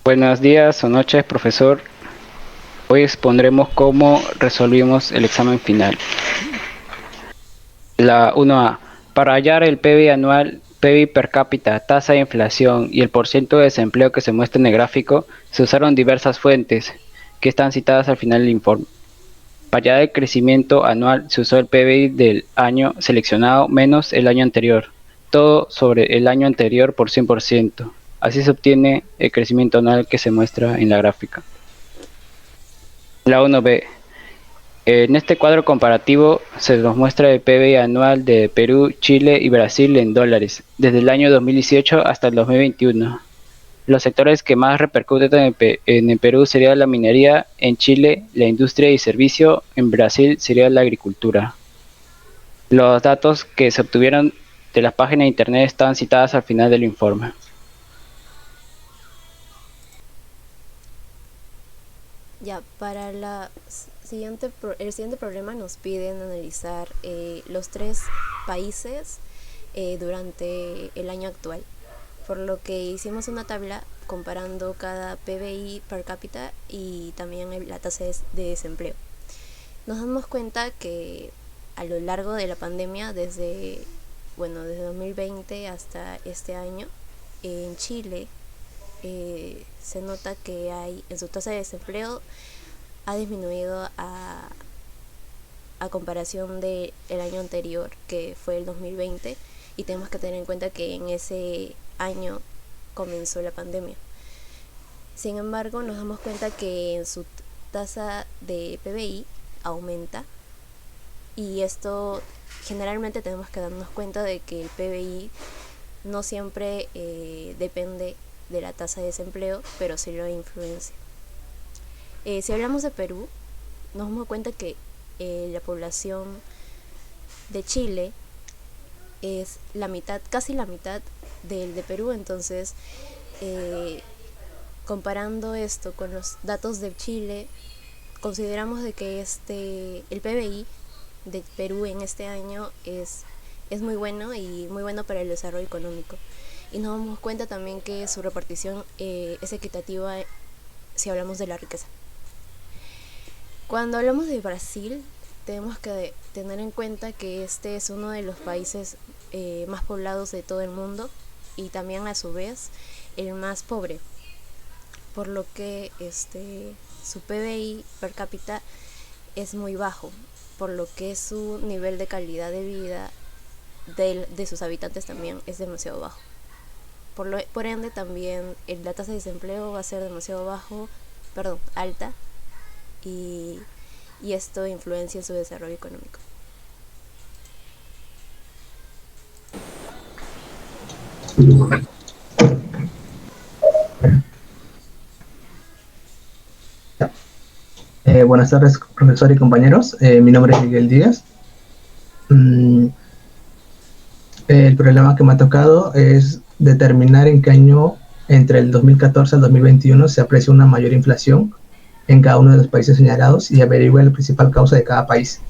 Buenos días o noches, profesor. Hoy expondremos cómo resolvimos el examen final. La 1A. Para hallar el PBI anual, PBI per cápita, tasa de inflación y el porcentaje de desempleo que se muestra en el gráfico, se usaron diversas fuentes que están citadas al final del informe. Para hallar el crecimiento anual, se usó el PBI del año seleccionado menos el año anterior, todo sobre el año anterior por 100%. Así se obtiene el crecimiento anual que se muestra en la gráfica. La 1B. En este cuadro comparativo se nos muestra el PBI anual de Perú, Chile y Brasil en dólares, desde el año 2018 hasta el 2021. Los sectores que más repercuten en el Perú sería la minería, en Chile la industria y servicio, en Brasil sería la agricultura. Los datos que se obtuvieron de las páginas de internet están citadas al final del informe. Ya, para el siguiente problema nos piden analizar los tres países durante el año actual, por lo que hicimos una tabla comparando cada PBI per cápita y también la tasa de desempleo. Nos damos cuenta que a lo largo de la pandemia, desde 2020 hasta este año, en Chile se nota que en su tasa de desempleo ha disminuido a comparación del año anterior, que fue el 2020, y tenemos que tener en cuenta que en ese año comenzó la pandemia. Sin embargo, nos damos cuenta que en su tasa de PBI aumenta, y esto generalmente tenemos que darnos cuenta de que el PBI no siempre depende de la tasa de desempleo, pero sí lo influencia. Si hablamos de Perú, nos damos cuenta que la población de Chile es la mitad, casi la mitad del de Perú. Entonces, comparando esto con los datos de Chile, consideramos de que el PBI de Perú en este año es muy bueno y muy bueno para el desarrollo económico. Y nos damos cuenta también que su repartición es equitativa si hablamos de la riqueza. Cuando hablamos de Brasil, tenemos que tener en cuenta que este es uno de los países más poblados de todo el mundo, y también a su vez el más pobre, por lo que su PBI per cápita es muy bajo, por lo que su nivel de calidad de vida de sus habitantes también es demasiado bajo. Por ende también la tasa de desempleo va a ser demasiado alta, y esto influencia en su desarrollo económico. Buenas tardes, profesor y compañeros. Mi nombre es Miguel Díaz. El problema que me ha tocado es determinar en qué año, entre el 2014 al 2021, se aprecia una mayor inflación en cada uno de los países señalados y averiguar la principal causa de cada país.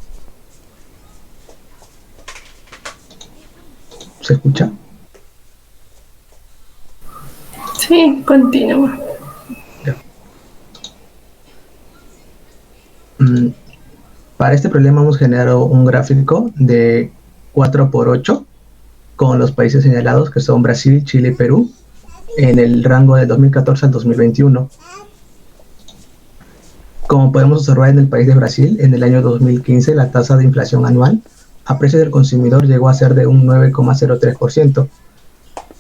¿Se escucha? Sí, continúa. Para este problema hemos generado un gráfico de 4×8 con los países señalados, que son Brasil, Chile y Perú, en el rango de 2014 al 2021. Como podemos observar, en el país de Brasil, en el año 2015, la tasa de inflación anual a precios del consumidor llegó a ser de un 9,03%.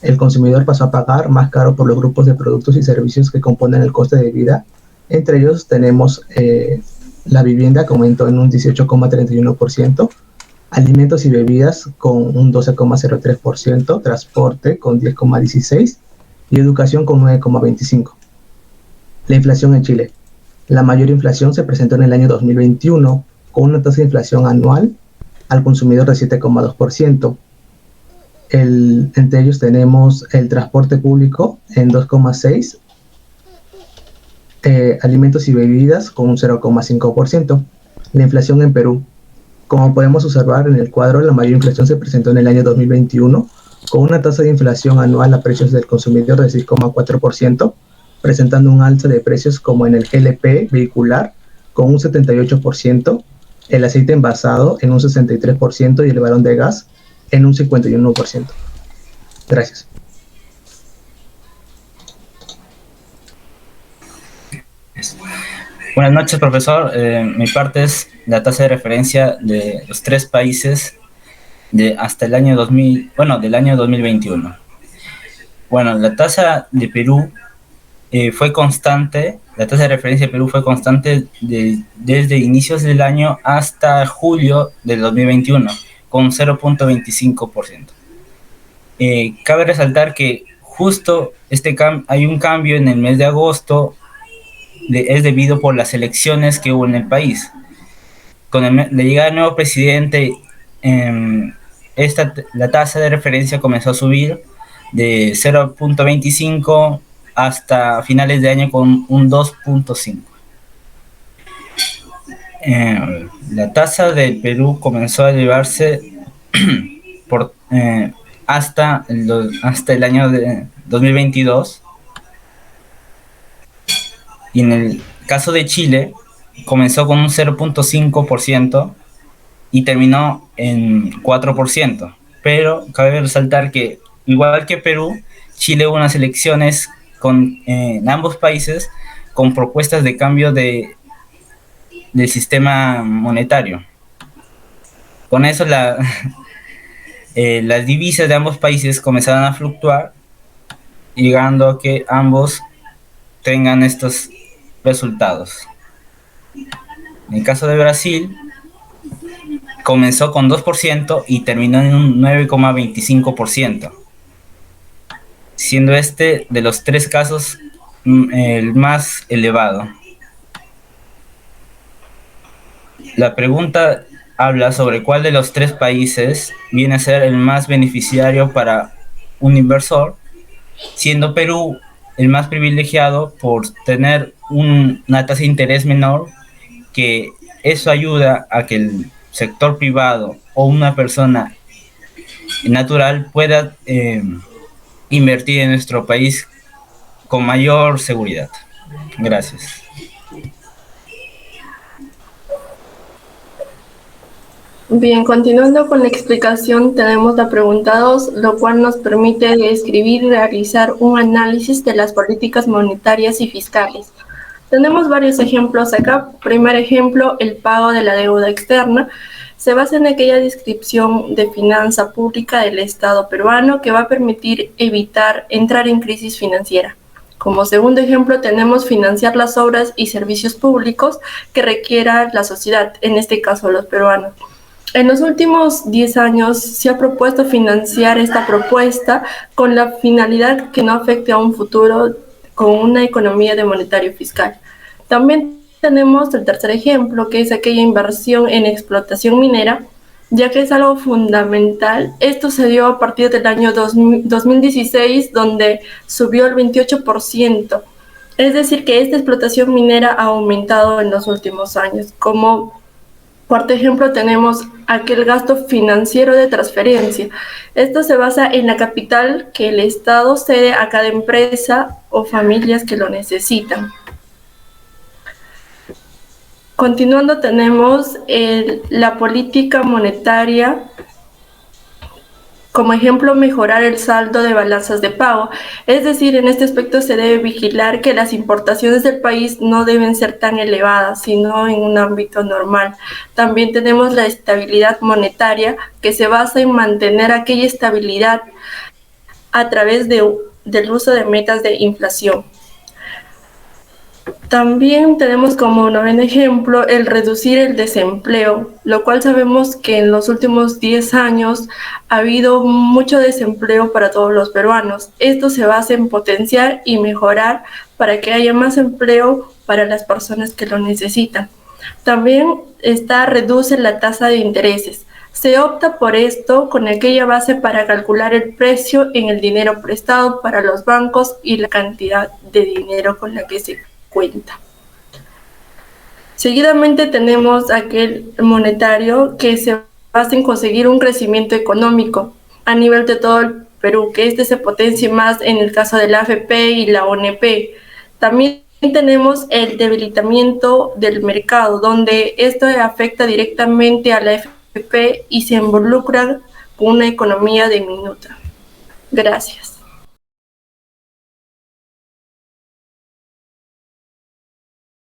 El consumidor pasó a pagar más caro por los grupos de productos y servicios que componen el coste de vida. Entre ellos tenemos la vivienda, que aumentó en un 18,31%, alimentos y bebidas con un 12,03%, transporte con 10,16% y educación con 9,25%. La inflación en Chile. La mayor inflación se presentó en el año 2021, con una tasa de inflación anual al consumidor de 7,2%. Entre ellos tenemos el transporte público en 2,6%, alimentos y bebidas con un 0,5%. La inflación en Perú. Como podemos observar en el cuadro, la mayor inflación se presentó en el año 2021, con una tasa de inflación anual a precios del consumidor de 6,4%. presentando un alza de precios como en el GLP vehicular con un 78%, el aceite envasado en un 63% y el balón de gas en un 51%. Gracias. Buenas noches, profesor. Mi parte es la tasa de referencia de los tres países hasta el año 2000, del año 2021. Bueno, la tasa de Perú fue constante, la tasa de referencia de Perú fue constante desde inicios del año hasta julio del 2021, con 0.25%. Cabe resaltar que justo hay un cambio en el mes de agosto, es debido por las elecciones que hubo en el país. Con la llegada del nuevo presidente, la tasa de referencia comenzó a subir de 0.25 hasta finales de año con un 2.5. La tasa del Perú comenzó a elevarse hasta el año de 2022. Y en el caso de Chile, comenzó con un 0.5% y terminó en 4%. Pero cabe resaltar que, igual que Perú, Chile hubo unas elecciones en ambos países con propuestas de cambio del sistema monetario. Con eso las divisas de ambos países comenzaron a fluctuar, llegando a que ambos tengan estos resultados. En el caso de Brasil, comenzó con 2% y terminó en un 9.25%, siendo este de los tres casos el más elevado. La pregunta habla sobre cuál de los tres países viene a ser el más beneficiario para un inversor, siendo Perú el más privilegiado por tener una tasa de interés menor, que eso ayuda a que el sector privado o una persona natural pueda invertir en nuestro país con mayor seguridad. Gracias. Bien, continuando con la explicación, tenemos la pregunta 2, lo cual nos permite describir y realizar un análisis de las políticas monetarias y fiscales. Tenemos varios ejemplos acá. Primer ejemplo, el pago de la deuda externa. Se basa en aquella descripción de finanza pública del Estado peruano que va a permitir evitar entrar en crisis financiera. Como segundo ejemplo, tenemos financiar las obras y servicios públicos que requiera la sociedad, en este caso los peruanos. En los últimos 10 años se ha propuesto financiar esta propuesta con la finalidad que no afecte a un futuro con una economía de monetario fiscal. También tenemos el tercer ejemplo, que es aquella inversión en explotación minera, ya que es algo fundamental. Esto se dio a partir del año 2016, donde subió el 28%. Es decir, que esta explotación minera ha aumentado en los últimos años. Como cuarto ejemplo tenemos aquel gasto financiero de transferencia. Esto se basa en la capital que el Estado cede a cada empresa o familias que lo necesitan. Continuando tenemos la política monetaria. Como ejemplo, mejorar el saldo de balanzas de pago. Es decir, en este aspecto se debe vigilar que las importaciones del país no deben ser tan elevadas, sino en un ámbito normal. También tenemos la estabilidad monetaria, que se basa en mantener aquella estabilidad a través del uso de metas de inflación. También tenemos como noveno ejemplo el reducir el desempleo, lo cual sabemos que en los últimos 10 años ha habido mucho desempleo para todos los peruanos. Esto se basa en potenciar y mejorar para que haya más empleo para las personas que lo necesitan. También reduce la tasa de intereses. Se opta por esto con aquella base para calcular el precio en el dinero prestado para los bancos y la cantidad de dinero con la que se cuenta. Seguidamente tenemos aquel monetario que se basa en conseguir un crecimiento económico a nivel de todo el Perú, que se potencie más en el caso de la AFP y la ONP. También tenemos el debilitamiento del mercado, donde esto afecta directamente a la FP y se involucra con una economía diminuta. Gracias.